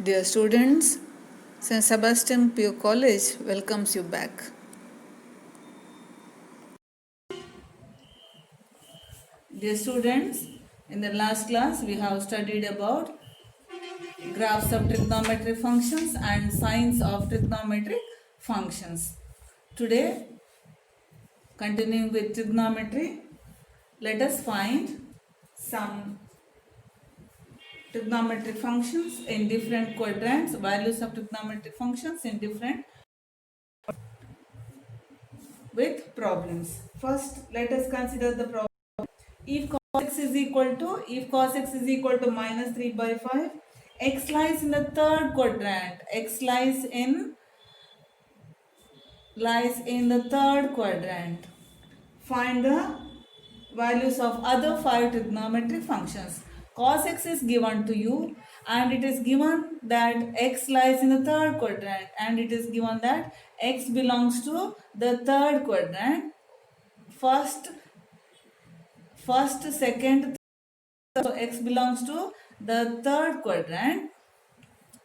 Dear students, St. Sebastian Pure College welcomes you back. Dear students, in the last class we have studied about graphs of trigonometric functions and signs of trigonometric functions. Today, continuing with trigonometry, let us find some trigonometric functions in different quadrants, values of trigonometric functions in different with problems. First, let us consider the problem. If cos x is equal to minus 3 by 5, x lies in the third quadrant. X lies in the third quadrant. Find the values of other 5 trigonometric functions. Cos x is given to you and it is given that x lies in the third quadrant and it is given that x belongs to the third quadrant. First, second, so x belongs to the third quadrant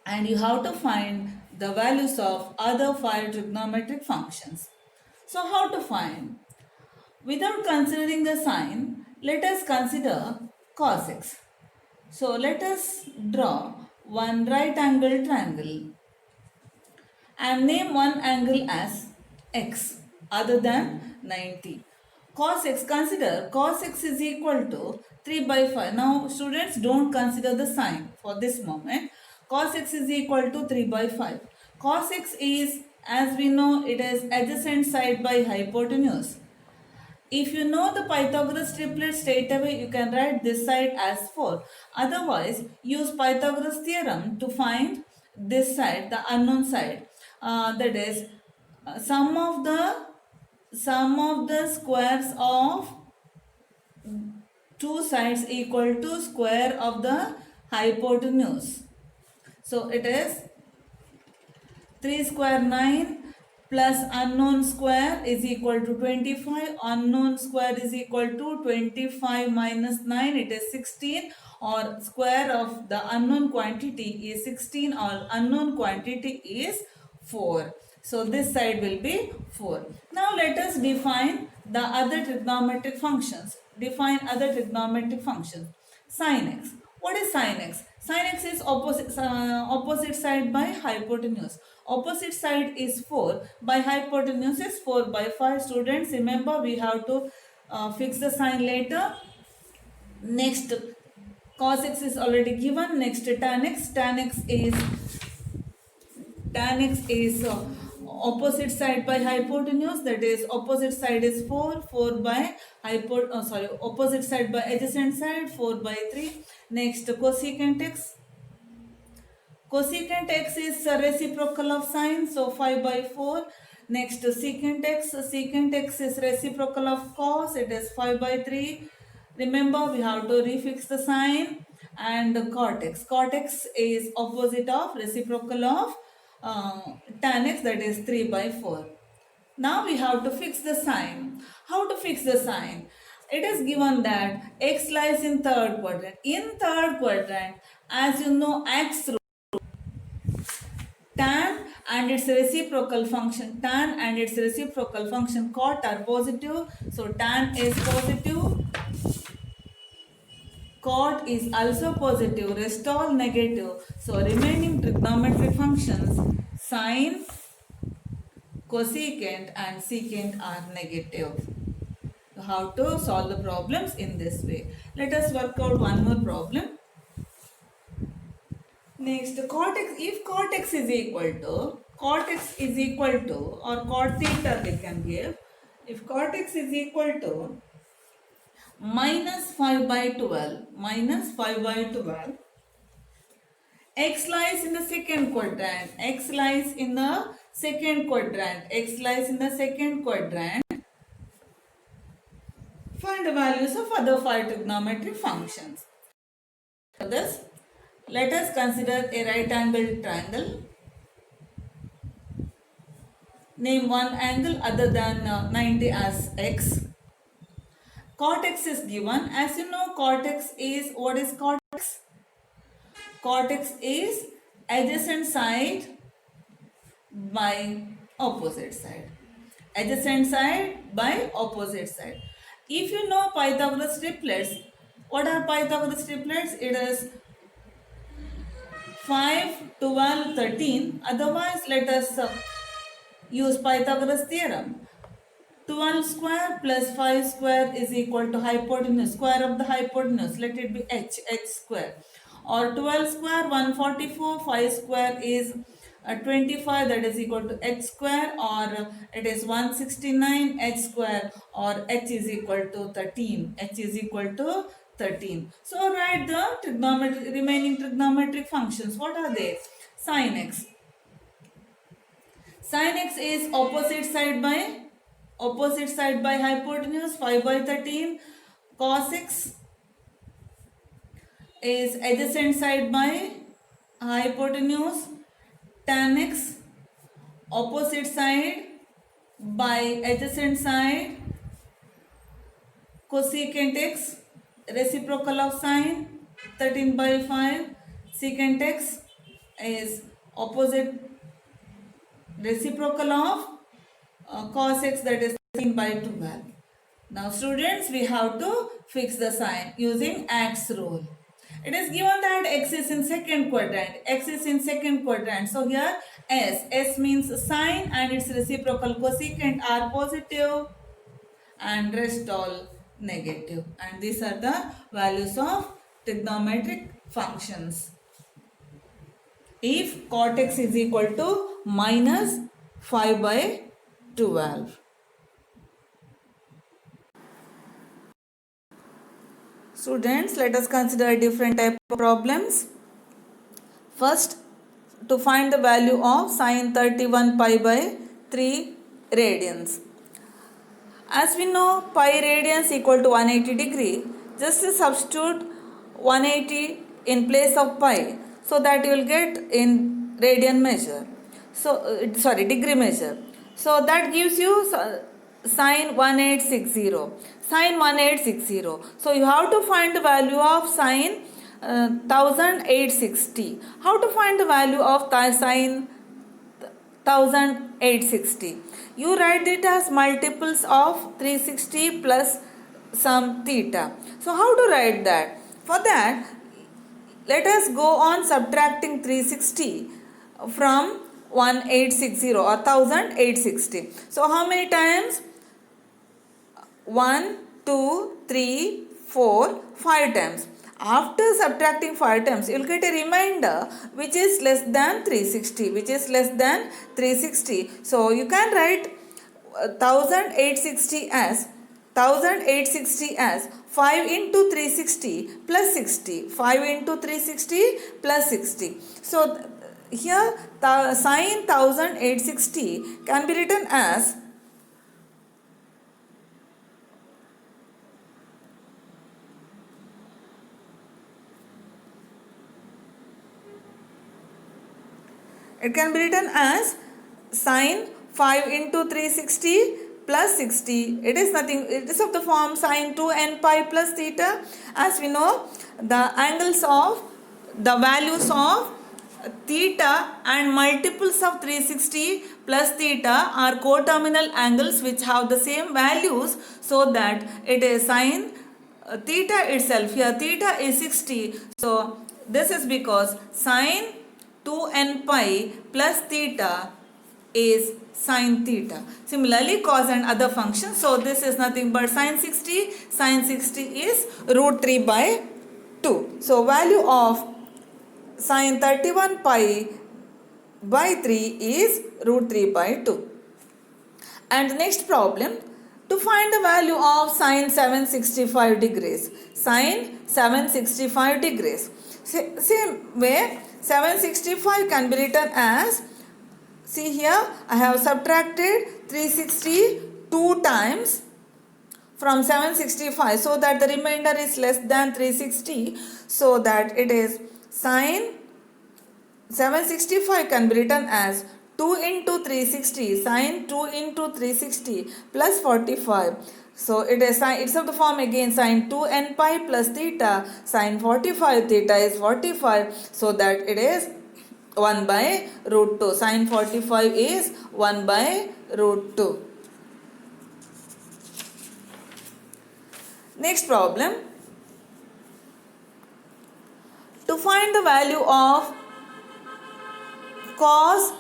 and you have to find the values of other 5 trigonometric functions. So how to find? Without considering the sign, let us consider cos x. So let us draw one right angle triangle and name one angle as x other than 90. Cos x, consider cos x is equal to 3 by 5. Now students, don't consider the sign for this moment. Cos x is equal to 3 by 5. Cos x is, as we know, it is adjacent side by hypotenuse. If you know the Pythagoras triplet straight away, you can write this side as 4. Otherwise, use Pythagoras theorem to find this side, the unknown side. That is, sum of the squares of two sides equal to square of the hypotenuse. So it is 3 square 9 plus unknown square is equal to 25. Unknown square is equal to 25 minus 9, it is 16, or square of the unknown quantity is 16 or unknown quantity is 4. So this side will be 4. Now let us define the other trigonometric functions. Define other trigonometric functions. Sin x. What is sin x? Sin x is opposite side by hypotenuse. Opposite side is 4 by hypotenuse is 4 by 5. Students, remember we have to fix the sign later. Next, cos x is already given. Next, tan x. Tan x is opposite side by hypotenuse, that is opposite side is 4 by opposite side by adjacent side 4 by 3. Next, cosecant x. Cosecant x is reciprocal of sine, so 5 by 4. Next, secant x. Secant x is reciprocal of cos, it is 5 by 3. Remember, we have to refix the sign. And cot x. Cot x is opposite of reciprocal of tan x, that is 3 by 4. Now we have to fix the sign. How to fix the sign? It is given that x lies in third quadrant. In third quadrant, as you know, x tan and its reciprocal function, tan and its reciprocal function cot are positive, so tan is positive, cot is also positive, rest all negative, so remaining trigonometric functions sine, cosecant and secant are negative. How to solve the problems in this way? Let us work out one more problem. Next, cot x. If cot x is equal to or cot theta they can give. If cot x is equal to minus 5 by 12, x lies in the second quadrant. X lies in the second quadrant. Find the values of other 5 trigonometric functions. For this, let us consider a right angled triangle. Name one angle other than 90 as x. Cot x is given. As you know, cot x is, what is cot x? Cot x is adjacent side by opposite side. Adjacent side by opposite side. If you know Pythagoras triplets, what are Pythagoras triplets? It is 5, 12, 13. Otherwise, let us use Pythagoras theorem. 12 square plus 5 square is equal to hypotenuse, square of the hypotenuse, let it be h square. Or 12 square 144, 5 square is 25, that is equal to h square, or it is 169 h square, or h is equal to 13. H is equal to 13. So write the remaining trigonometric functions. What are they? Sin x. Sin x is opposite side by hypotenuse, 5 by 13. Cos x is adjacent side by hypotenuse. Tan x opposite side by adjacent side. Cosecant x reciprocal of sin, 13 by 5. Secant x is opposite reciprocal of cos x, that is 13 by 12. Now students, we have to fix the sign using Ax rule. It is given that x is in second quadrant. X is in second quadrant. So here S means sine and its reciprocal cosecant are positive and rest all negative. And these are the values of trigonometric functions. If cot x is equal to minus 5 by 12. Students, let us consider a different type of problems. First, to find the value of sine 31 pi by 3 radians. As we know, pi radians equal to 180 degree. Just substitute 180 in place of pi, so that you will get in radian measure. So, degree measure. So that gives you sine 1860. Sine 1860. So you have to find the value of sine 1860. How to find the value of sine 1860? You write it as multiples of 360 plus some theta. So how to write that? For that, let us go on subtracting 360 from 1860 or 1860. So how many times? 1, 2, 3, 4, 5 times. After subtracting 5 times, you will get a remainder which is less than 360. So you can write 1860 as 5 into 360 plus 60. 5 into 360 plus 60. So here the sine 1860 can be written as sine 5 into 360 plus 60. It is nothing. It is of the form sine 2n pi plus theta. As we know, the values of theta and multiples of 360 plus theta are coterminal angles which have the same values, so that it is sine theta itself. Here theta is 60. So this is because sine 2n pi plus theta is sine theta. Similarly, cos and other functions. So this is nothing but sine 60. Sine 60 is root 3 by 2. So value of sine 31 pi by 3 is root 3 by 2. And next problem, to find the value of sine 765 degrees. Sine 765 degrees. Same way, 765 can be written as, see here, I have subtracted 360 2 times from 765, so that the remainder is less than 360, so that it is sine 765 can be written as 2 into 360, sine 2 into 360 plus 45. So it's of the form again sine 2n pi plus theta, sine 45 theta is 45, so that it is 1 by root 2. Sine 45 is 1 by root 2. Next problem. To find the value of cos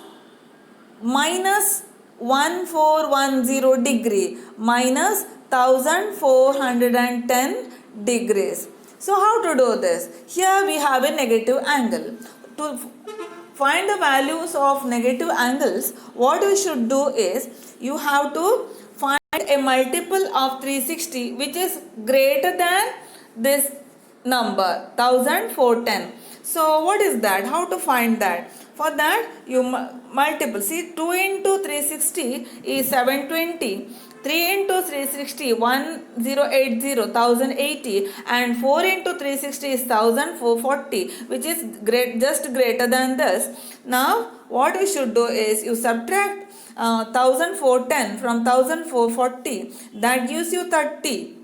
minus 1410 degree minus 1410 degrees. So how to do this? Here we have a negative angle. To find the values of negative angles, what you should do is you have to find a multiple of 360 which is greater than this number 1410. So what is that? How to find that? For that you multiple. See, 2 into 360 is 720. 3 into 360 1080 1080, and 4 into 360 is 1440, which is just greater than this. Now what you should do is you subtract 1410 from 1440, that gives you 30.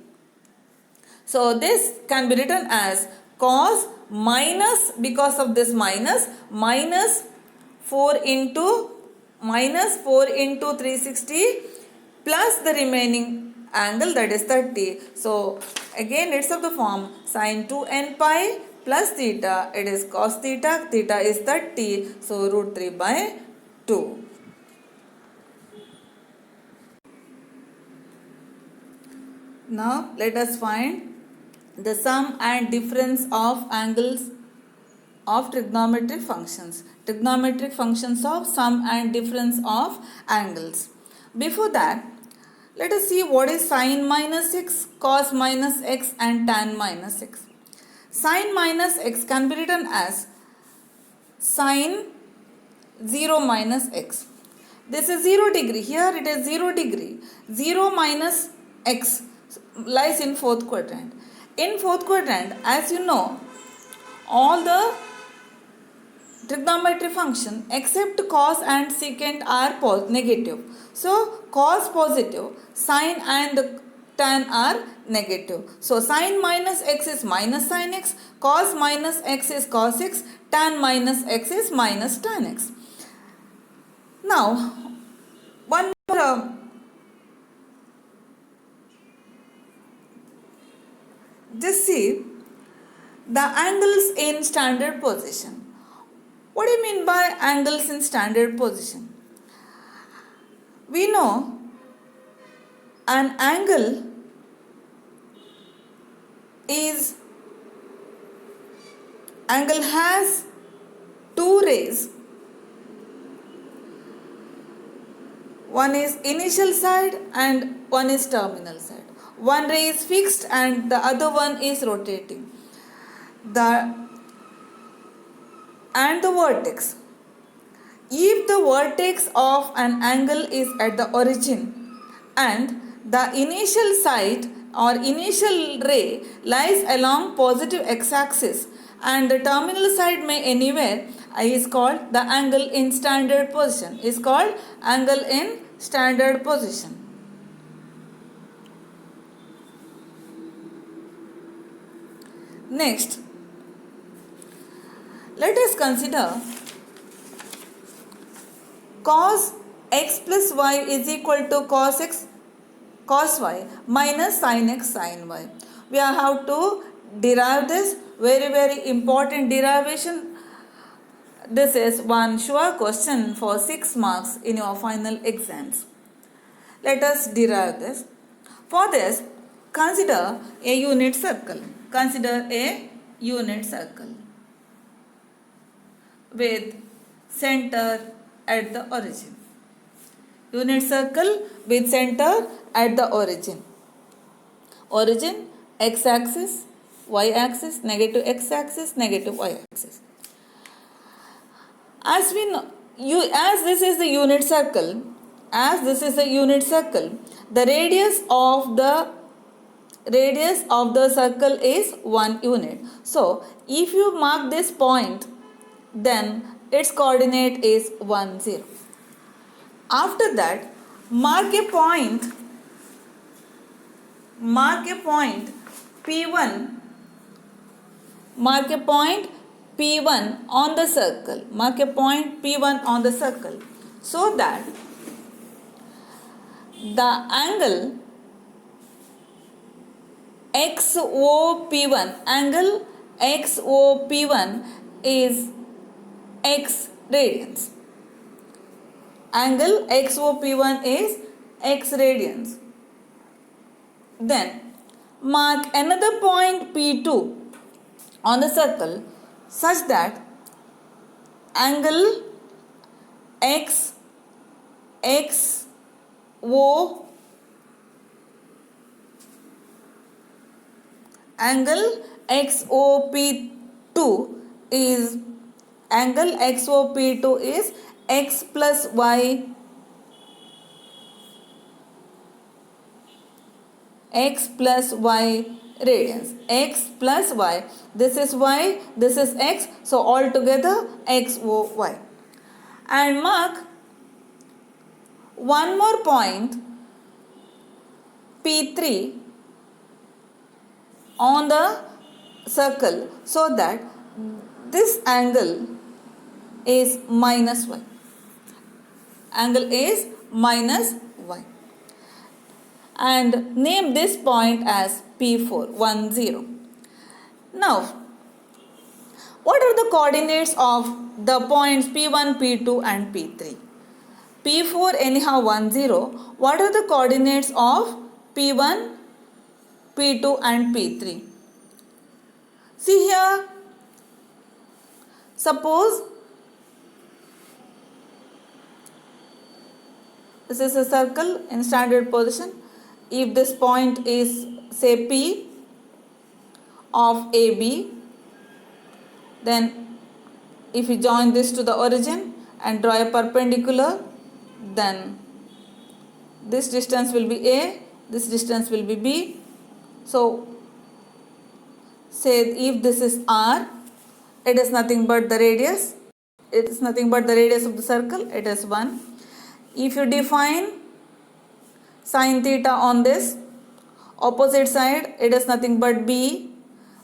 So this can be written as cos minus, because of this minus 4 into 360 plus the remaining angle, that is 30. So again it's of the form sine 2n pi plus theta, it is cos theta, theta is 30, so root 3 by 2. Now let us find the sum and difference of angles of trigonometric functions. Trigonometric functions of sum and difference of angles. Before that, let us see what is sine minus x, cos minus x and tan minus x. Sine minus x can be written as sine 0 minus x. This is 0 degree. Here it is 0 degree. 0 minus x lies in fourth quadrant. In fourth quadrant, as you know, all the trigonometry function except cos and secant are negative. So cos positive, sine and tan are negative. So sine minus x is minus sine x, cos minus x is cos x, tan minus x is minus tan x. Now, one more just see the angles in standard position. What do you mean by angles in standard position? We know an angle has two rays. One is initial side and one is terminal side. One ray is fixed and the other one is rotating. The vertex. If the vertex of an angle is at the origin and the initial side or initial ray lies along positive x-axis and the terminal side may anywhere, is called the angle in standard position. Is called angle in standard position. Next, let us consider cos x plus y is equal to cos x cos y minus sin x sin y. We have to derive this, very important derivation. This is one sure question for 6 marks in your final exams. Let us derive this. For this, consider a unit circle. Consider a unit circle with center at the origin. Unit circle with center at the origin. Origin x-axis, y-axis, negative x-axis, negative y-axis. As we know, as this is the unit circle, the radius of the circle is 1 unit. So, if you mark this point, then its coordinate is 1, 0. After that, mark a point P1. Mark a point P1 on the circle. Mark a point P1 on the circle so that the angle XOP1 is x radians. Angle XOP1 is x radians. Then mark another point P2 on the circle such that angle XO angle XOP2 is x plus y radians. X plus y. This is y, this is x. So altogether XOY. And mark one more point P3 on the circle so that this angle is minus y. Angle is minus y. And name this point as P4, 1, 0. Now, what are the coordinates of the points P1, P2 and P3? P4 anyhow 1, 0. What are the coordinates of P1, P2 and P3? See here, suppose this is a circle in standard position. If this point is say P of AB, then if you join this to the origin and draw a perpendicular, then this distance will be A, this distance will be B. So say if this is R, it is nothing but the radius. It is nothing but the radius of the circle. It is 1. If you define sin theta on this opposite side, it is nothing but B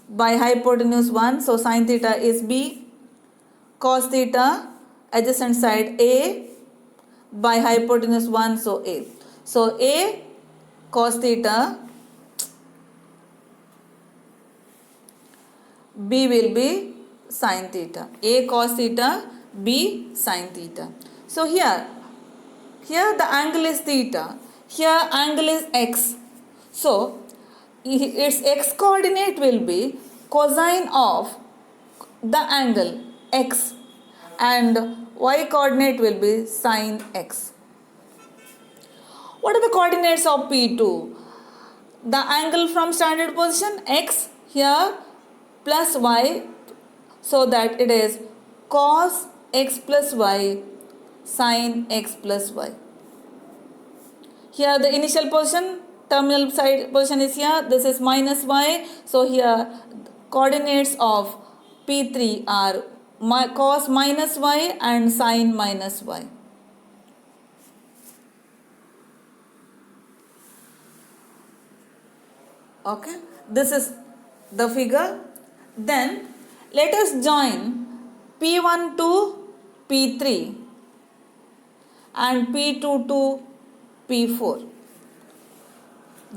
by hypotenuse 1. So sin theta is B. Cos theta adjacent side A by hypotenuse 1. So A. So A cos theta, B will be sin theta. A cos theta, B sin theta. So here the angle is theta. Here angle is x. So its x coordinate will be cosine of the angle x and y coordinate will be sin x. What are the coordinates of P2? The angle from standard position x here plus y, so that it is cos x plus y sin x plus y. Here the initial position, terminal side position is here. This is minus y. So here coordinates of P3 are cos minus y and sin minus y. Okay, this is the figure. Then let us join P1 to P3 and P2 to P4.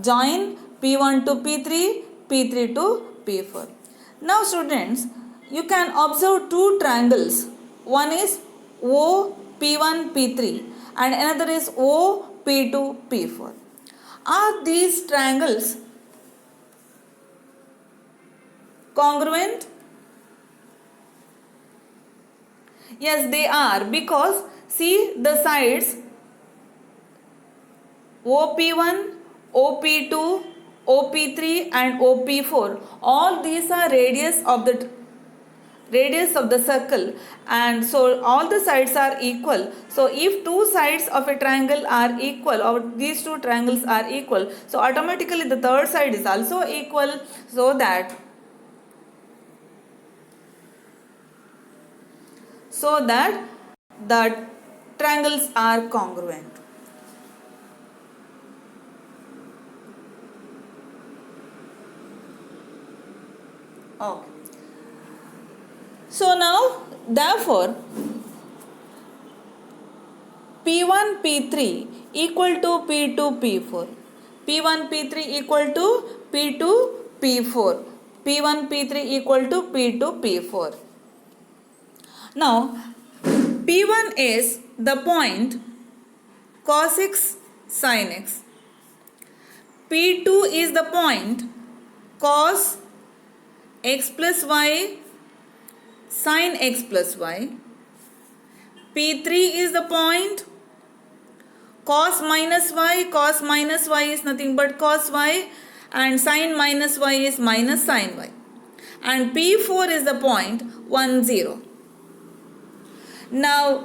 Join P1 to P3, P3 to P4. Now students, you can observe two triangles. One is OP1, P3 and another is OP2, P4. Are these triangles congruent? Yes, they are, because see the sides OP1, OP2, OP3 and OP4. All these are radius of the circle, and so all the sides are equal. So if two sides of a triangle are equal, or these two triangles are equal, so automatically the third side is also equal, so that the triangles are congruent. Okay. So now therefore P1 P3 equal to P2 P4. P1 P3 equal to P2 P4. P1 P3 equal to P2 P4. Now P1 is the point cos x sin x. P2 is the point cos x plus y sin x plus y. P3 is the point cos minus y is nothing but cos y, and sin minus y is minus sin y. And P4 is the point 1 0. Now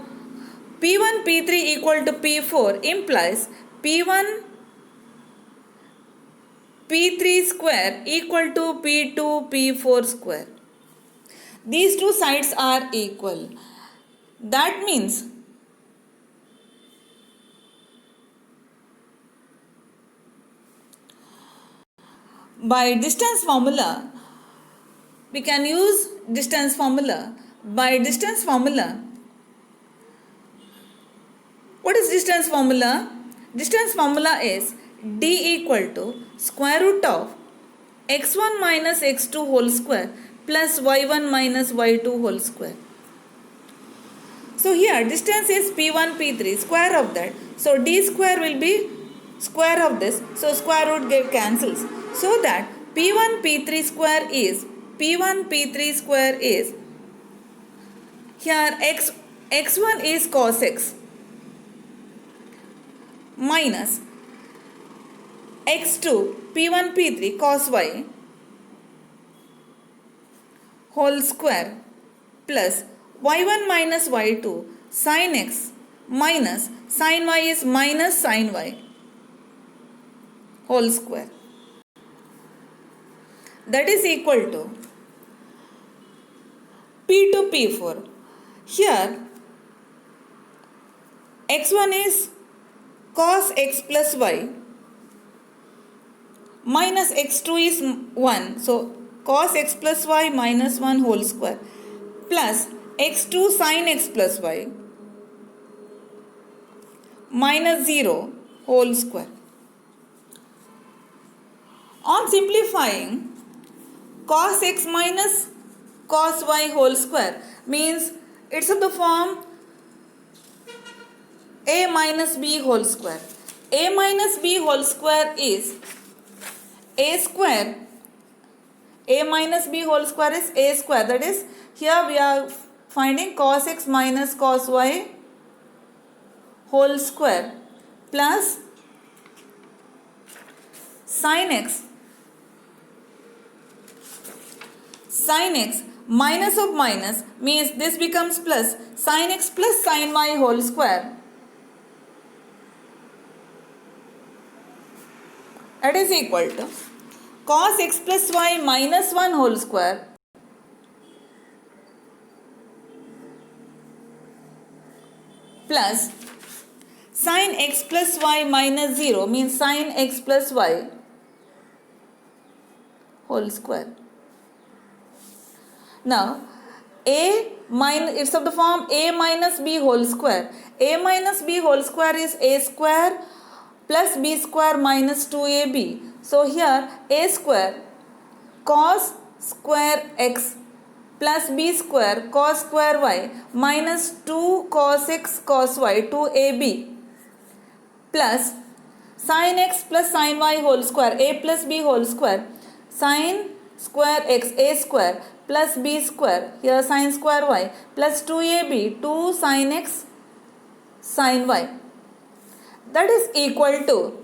P1 P3 equal to P4 implies P1 P3 square equal to P2 P4 square. These two sides are equal. That means by distance formula, we can use distance formula. By distance formula, what is distance formula? Distance formula is d equal to square root of x1 minus x2 whole square plus y1 minus y2 whole square. So here distance is P1 P3, square of that. So d square will be square of this. So square root get cancels. So that P1 P3 square is here x1 is cos x minus x2 P1 P3 cos y whole square plus y1 minus y2 sin x minus sin y is minus sin y whole square. That is equal to P2 P4. Here x1 is cos x plus y minus x2 is 1. So cos x plus y minus 1 whole square plus x2 sin x plus y minus 0 whole square. On simplifying, cos x minus cos y whole square means it's of the form a minus b whole square. A minus b whole square is a square. A minus b whole square is a square. That is, here we are finding cos x minus cos y whole square plus sin x minus of minus means this becomes plus sin x plus sin y whole square. That is equal to cos x plus y minus 1 whole square plus sin x plus y minus 0 means sin x plus y whole square. Now it's of the form a minus b whole square. A minus b whole square is a square plus b square minus 2ab. So here a square cos square x plus b square cos square y minus 2 cos x cos y 2ab plus sin x plus sin y whole square a plus b whole square sin square x a square plus b square here sin square y plus 2ab 2 sin x sin y. That is equal to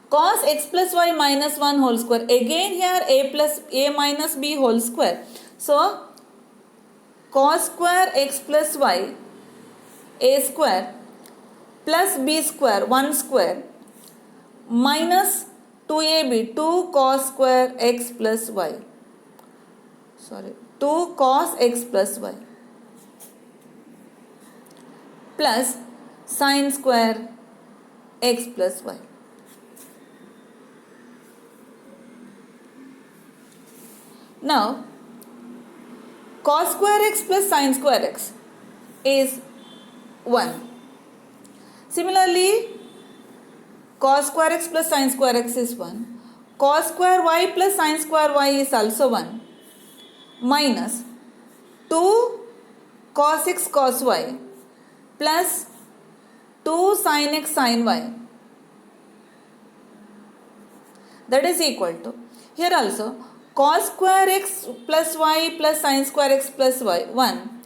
cos x plus y minus 1 whole square. Again here a minus b whole square. So cos square x plus y a square plus b square 1 square minus 2ab 2 cos square x plus y. 2 cos x plus y plus sin square x plus y. Now cos square x plus sin square x is 1. Similarly, cos square x plus sin square x is 1. Cos square y plus sin square y is also 1. Minus 2 cos x cos y plus 2 sin x sin y, that is equal to, here also, cos square x plus y plus sin square x plus y 1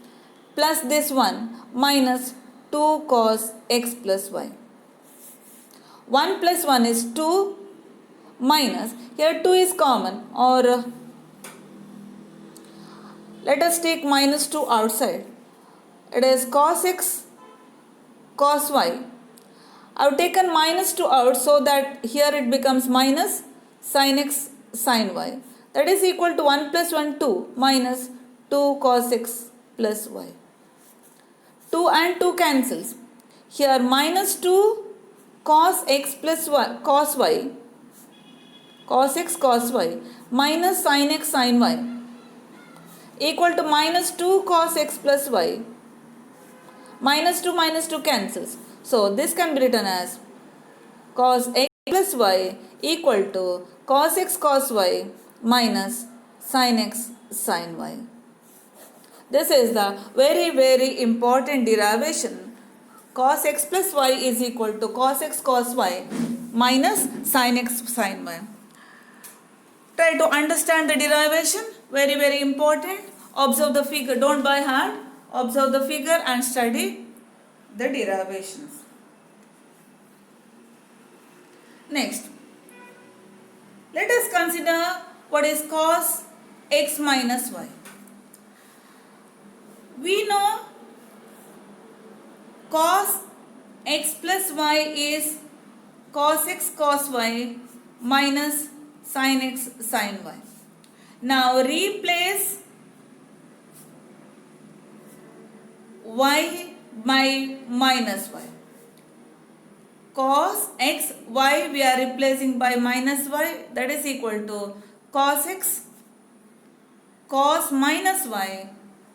plus this 1 minus 2 cos x plus y. 1 plus 1 is 2 minus, here 2 is common, or let us take minus 2 outside. It is cos x cos y. I have taken minus 2 out so that here it becomes minus sin x sin y. That is equal to 1 plus 1 2 minus 2 cos x plus y. 2 and 2 cancels. Here minus 2 cos x plus y cos y, cos x cos y minus sin x sin y equal to minus 2 cos x plus y. Minus 2 cancels. So this can be written as cos x plus y equal to cos x cos y minus sin x sin y. This is the very important derivation. Cos x plus y is equal to cos x cos y minus sin x sin y. Try to understand the derivation. Very important. Observe the figure. Don't by heart. Observe the figure and study the derivations. Next, let us consider what is cos x minus y. We know cos x plus y is cos x cos y minus sin x sin y. Now replace y by minus y. Cos x y we are replacing by minus y, that is equal to cos x cos minus y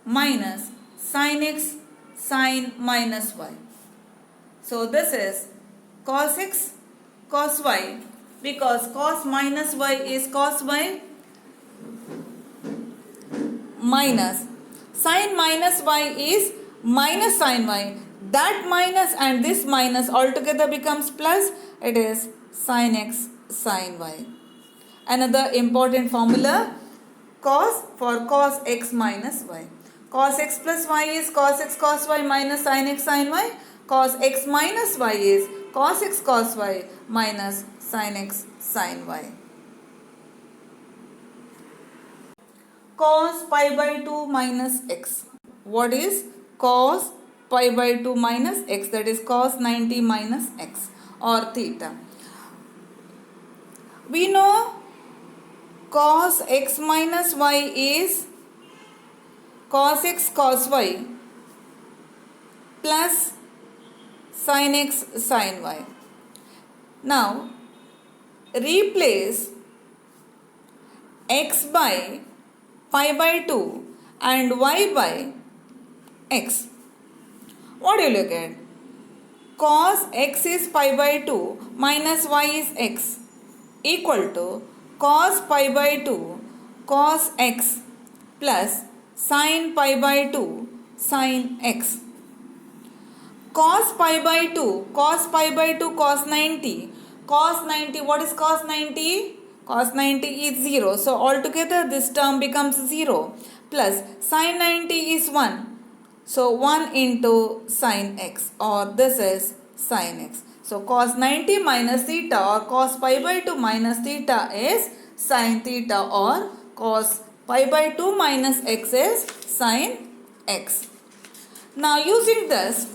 minus sin x sin minus y. So this is cos x cos y, because cos minus y is cos y minus sin minus y is minus sin y. That minus and this minus altogether becomes plus. It is sin x sin y. Another important formula, cos for cos x minus y. Cos x plus y is cos x cos y minus sin x sin y. Cos x minus y is cos x cos y minus sin x sin y. Cos pi by 2 minus x. What is cos pi by 2 minus x? That is cos 90 minus x or theta. We know cos x minus y is cos x cos y plus sin x sin y. Now replace x by pi by 2 and y by x. What do you look at? Cos x is pi by 2 minus y is x equal to cos pi by 2 cos x plus sin pi by 2 sin x. Cos pi by 2 cos pi by 2 cos 90. Cos 90, what is cos 90? Cos 90 is 0. So altogether this term becomes 0 plus sin 90 is 1. So 1 into sin x, or this is sin x. So cos 90 minus theta or cos pi by 2 minus theta is sin theta, or cos pi by 2 minus x is sin x. Now using this,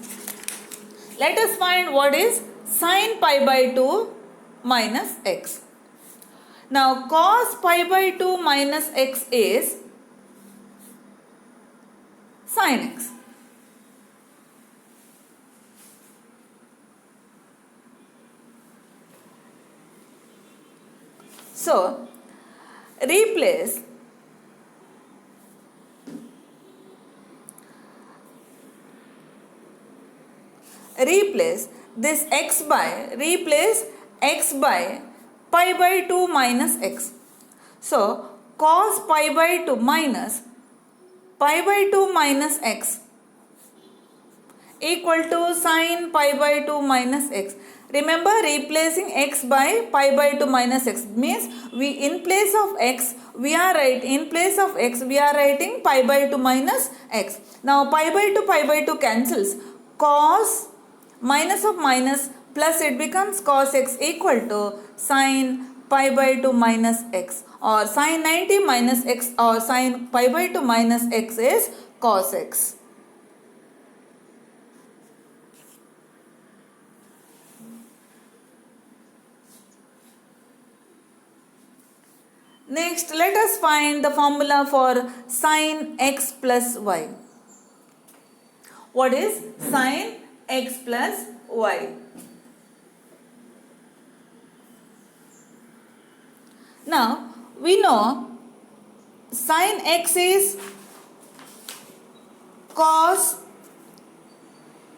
let us find what is sin pi by 2 minus x. Now cos pi by 2 minus x is sin x. So replace replace this replace x by pi by 2 minus x. So cos pi by 2 minus pi by 2 minus x equal to sin pi by 2 minus x. Remember, replacing x by pi by 2 minus x means in place of x we are writing pi by 2 minus x. Now pi by 2 cancels. Cos minus of minus plus it becomes cos x equal to sin pi by 2 minus x, or sin 90 minus x, or sin pi by 2 minus x is cos x. Next, let us find the formula for sin x plus y. What is sin x plus y? Now, we know sin x is cos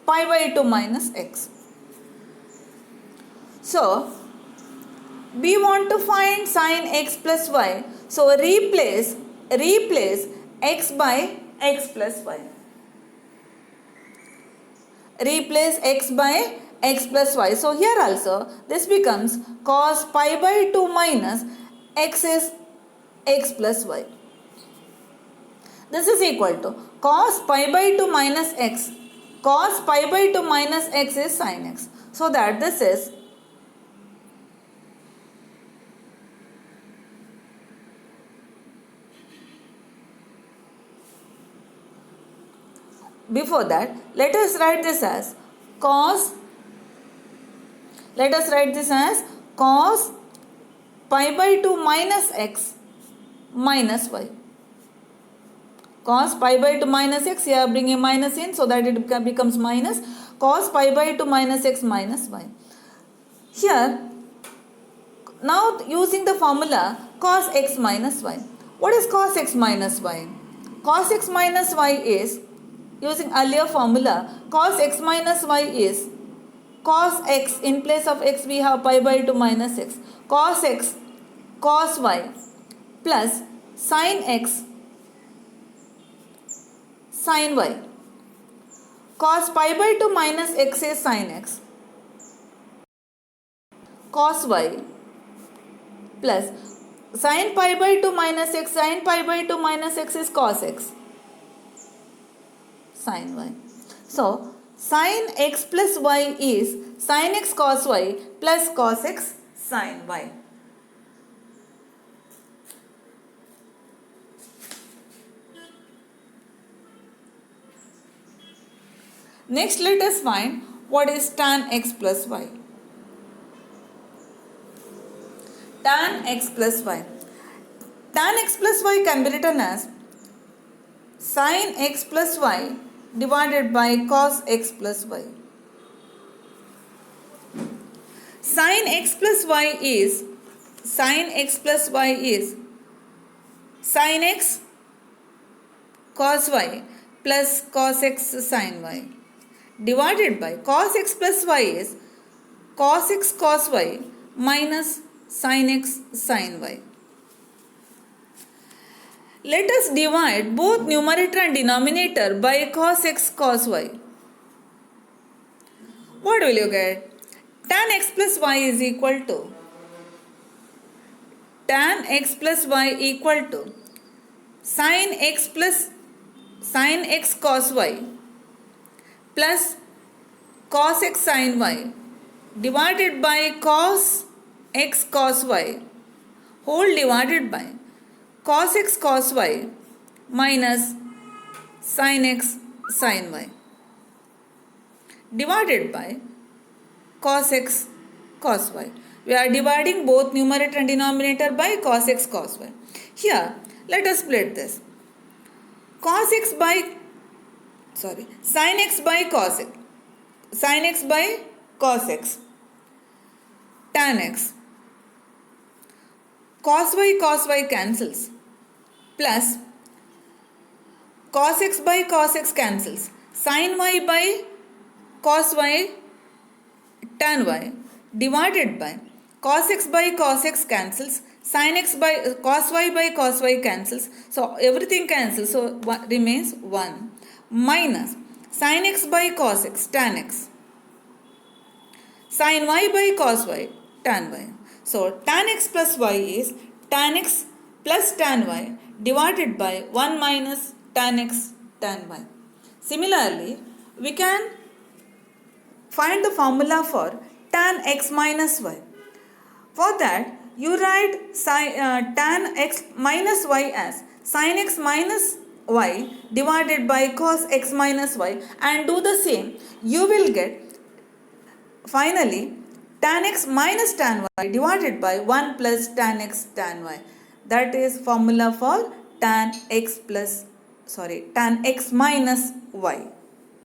pi by 2 minus x. So, we want to find sin x plus y. So, replace x by x plus y. Replace x by x plus y. So, here also this becomes cos pi by 2 minus x is x plus y. This is equal to cos pi by 2 minus x. Cos pi by 2 minus x is sin x. So that this is before that, let us write this as cos pi by 2 minus x minus y. Cos pi by 2 minus x, here bring a minus in so that it becomes minus cos pi by 2 minus x minus y. Here, now using the formula cos x minus y. What is cos x minus y? Cos x minus y is, using earlier formula, cos x minus y is cos x, in place of x we have pi by 2 minus x, cos x cos y plus sin x sin y. Cos pi by 2 minus x is sin x, cos y plus sin pi by 2 minus x, sin pi by 2 minus x is cos x sin y. So, sin x plus y is sin x cos y plus cos x sin y. Next, let us find what is tan x plus y. Tan x plus y. Tan x plus y can be written as sin x plus y divided by cos x plus y. Sin x plus y is sin x cos y plus cos x sin y divided by cos x plus y is cos x cos y minus sin x sin y. Let us divide both numerator and denominator by cos x cos y. What will you get? Tan x plus y is equal to sin x cos y plus cos x sin y divided by cos x cos y whole divided by cos x cos y minus sin x sin y divided by cos x cos y. We are dividing both numerator and denominator by cos x cos y. Here, let us split this. Sin x by cos x. Sin x by cos x. Tan x. Cos y cancels. Plus cos x by cos x cancels. Sin y by cos y tan y divided by cos x by cos x cancels, sin x by cos y cancels, so everything cancels, so remains 1 minus sin x by cos x tan x, sin y by cos y tan y. So tan x plus y is tan x plus tan y divided by 1 minus tan x tan y. Similarly, we can find the formula for tan x minus y. For that, you write tan x minus y as sin x minus y divided by cos x minus y and do the same. You will get finally tan x minus tan y divided by 1 plus tan x tan y. That is formula for tan x minus y.